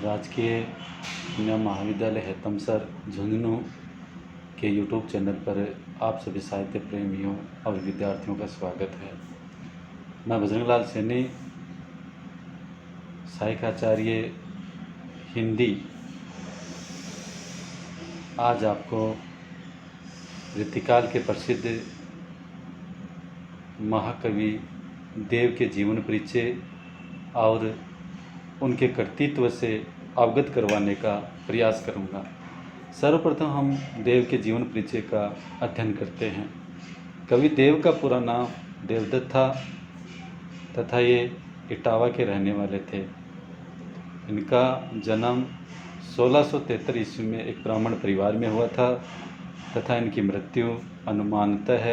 राजकीय कन्या महाविद्यालय हेतमसर झुंझुनू के यूट्यूब चैनल पर आप सभी साहित्य प्रेमियों और विद्यार्थियों का स्वागत है। मैं बजरंग लाल सैनी, सहायकाचार्य हिंदी, आज आपको रीतिकाल के प्रसिद्ध महाकवि देव के जीवन परिचय और उनके कर्तृत्व से अवगत करवाने का प्रयास करूंगा। सर्वप्रथम हम देव के जीवन परिचय का अध्ययन करते हैं। कवि देव का पूरा नाम देवदत्त था तथा ये इटावा के रहने वाले थे। इनका जन्म 1673 ईस्वी में एक ब्राह्मण परिवार में हुआ था तथा इनकी मृत्यु अनुमानतः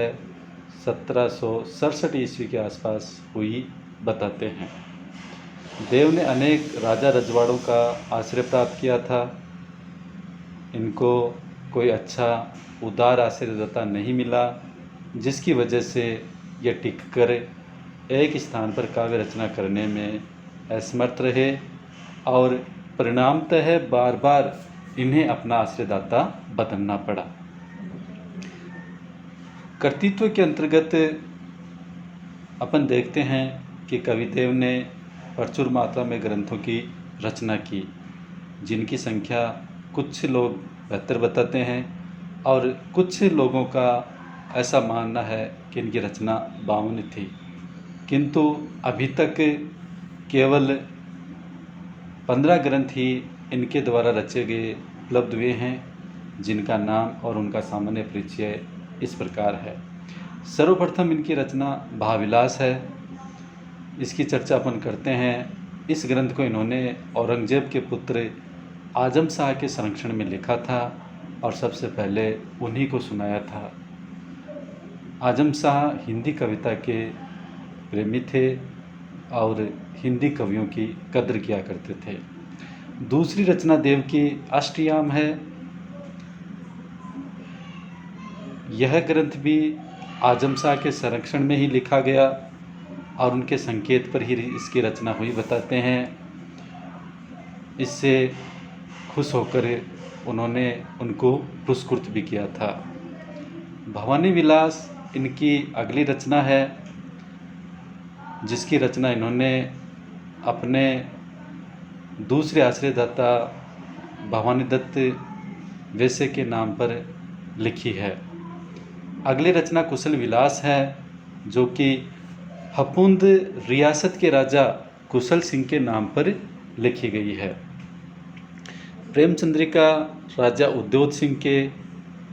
1767 ईस्वी के आसपास हुई बताते हैं। देव ने अनेक राजा रजवाड़ों का आश्रय प्राप्त किया था। इनको कोई अच्छा उदार आश्रयदाता नहीं मिला, जिसकी वजह से ये टिककर एक स्थान पर काव्य रचना करने में असमर्थ रहे और परिणामतः बार बार इन्हें अपना आश्रयदाता बदलना पड़ा। कर्तृत्व के अंतर्गत अपन देखते हैं कि कवि देव ने प्रचुर मात्रा में ग्रंथों की रचना की, जिनकी संख्या कुछ लोग बेहतर बताते हैं और कुछ लोगों का ऐसा मानना है कि इनकी रचना 52 थी, किंतु अभी तक केवल 15 ग्रंथ ही इनके द्वारा रचे गए उपलब्ध हुए हैं, जिनका नाम और उनका सामान्य परिचय इस प्रकार है। सर्वप्रथम इनकी रचना भावविलास है। इसकी चर्चा अपन करते हैं। इस ग्रंथ को इन्होंने औरंगजेब के पुत्र आजम शाह के संरक्षण में लिखा था और सबसे पहले उन्हीं को सुनाया था। आजम शाह हिंदी कविता के प्रेमी थे और हिंदी कवियों की कद्र किया करते थे। दूसरी रचना देव की अष्टयाम है। यह ग्रंथ भी आजम शाह के संरक्षण में ही लिखा गया और उनके संकेत पर ही इसकी रचना हुई बताते हैं। इससे खुश होकर उन्होंने उनको पुरस्कृत भी किया था। भवानी विलास इनकी अगली रचना है, जिसकी रचना इन्होंने अपने दूसरे आश्रयदाता भवानी दत्त वैश्य के नाम पर लिखी है। अगली रचना कुशल विलास है, जो कि हपुंद रियासत के राजा कुशल सिंह के नाम पर लिखी गई है। प्रेमचंद्रिका राजा उद्योग सिंह के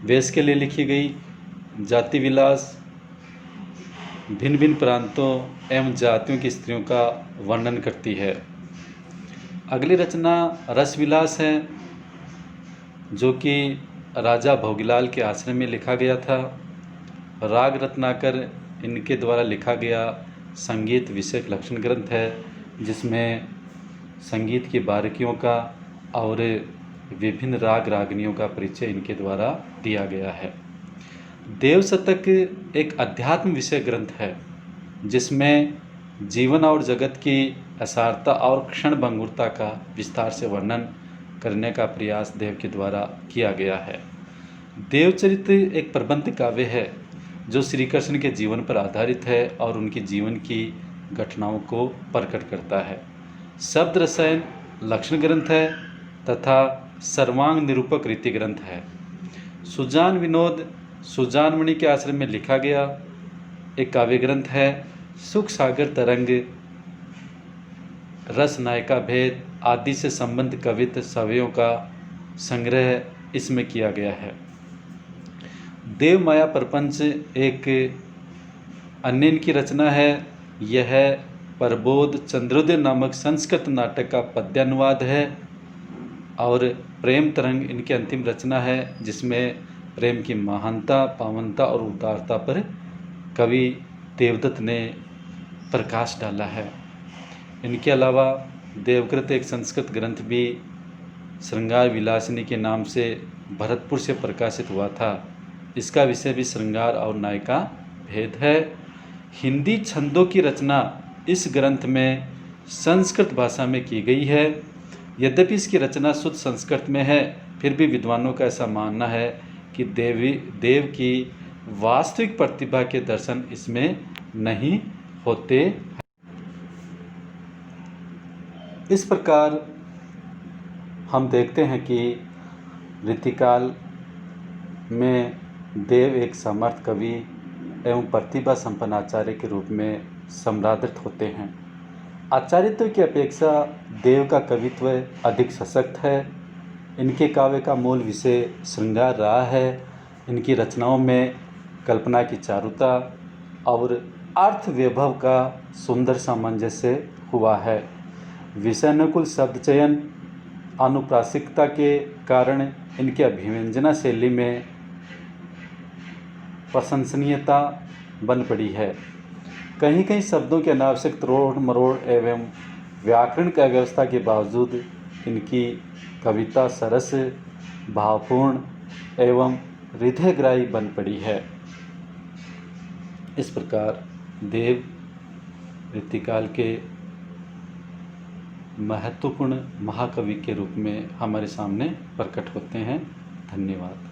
वेश के लिए लिखी गई। जाति विलास भिन्न भिन्न प्रांतों एवं जातियों की स्त्रियों का वर्णन करती है। अगली रचना रस विलास है, जो कि राजा भोगीलाल के आश्रम में लिखा गया था। राग रत्नाकर इनके द्वारा लिखा गया संगीत विषयक लक्षण ग्रंथ है, जिसमें संगीत की बारीकियों का और विभिन्न राग रागनियों का परिचय इनके द्वारा दिया गया है। देव शतक एक अध्यात्म विषय ग्रंथ है, जिसमें जीवन और जगत की असारता और क्षणभंगुरता का विस्तार से वर्णन करने का प्रयास देव के द्वारा किया गया है। देवचरित एक प्रबंध काव्य है, जो श्री कृष्ण के जीवन पर आधारित है और उनके जीवन की घटनाओं को प्रकट करता है। शब्द रसायन लक्षण ग्रंथ है तथा सर्वांग निरूपक रीति ग्रंथ है। सुजान विनोद सुजानमणि के आश्रम में लिखा गया एक काव्य ग्रंथ है। सुख सागर तरंग, रस नायिका भेद आदि से संबंध कवित सवयों का संग्रह इसमें किया गया है। देव माया प्रपंच एक अन्य इनकी रचना है। यह प्रबोध चंद्रोदय नामक संस्कृत नाटक का पद्यानुवाद है और प्रेम तरंग इनकी अंतिम रचना है, जिसमें प्रेम की महानता, पावनता और उदारता पर कवि देवदत्त ने प्रकाश डाला है। इनके अलावा देवकृत एक संस्कृत ग्रंथ भी श्रृंगार विलासिनी के नाम से भरतपुर से प्रकाशित हुआ था। इसका विषय भी श्रृंगार और नायिका भेद है। हिंदी छंदों की रचना इस ग्रंथ में संस्कृत भाषा में की गई है। यद्यपि इसकी रचना शुद्ध संस्कृत में है, फिर भी विद्वानों का ऐसा मानना है कि देव की वास्तविक प्रतिभा के दर्शन इसमें नहीं होते। इस प्रकार हम देखते हैं कि रीतिकाल में देव एक समर्थ कवि एवं प्रतिभा संपन्न आचार्य के रूप में सम्रादित होते हैं। आचार्यत्व की अपेक्षा देव का कवित्व अधिक सशक्त है। इनके काव्य का मूल विषय श्रृंगार रहा है। इनकी रचनाओं में कल्पना की चारुता और अर्थ वैभव का सुंदर सामंजस्य हुआ है। विषयानुकूल शब्द चयन, अनुप्रासिकता के कारण इनके अभिव्यंजना शैली में प्रशंसनीयता बन पड़ी है। कहीं कहीं शब्दों के अनावश्यक तोड़ मरोड़ एवं व्याकरण की अव्यवस्था के बावजूद इनकी कविता सरस, भावपूर्ण एवं हृदयग्राही बन पड़ी है। इस प्रकार देव रीतिकाल के महत्वपूर्ण महाकवि के रूप में हमारे सामने प्रकट होते हैं। धन्यवाद।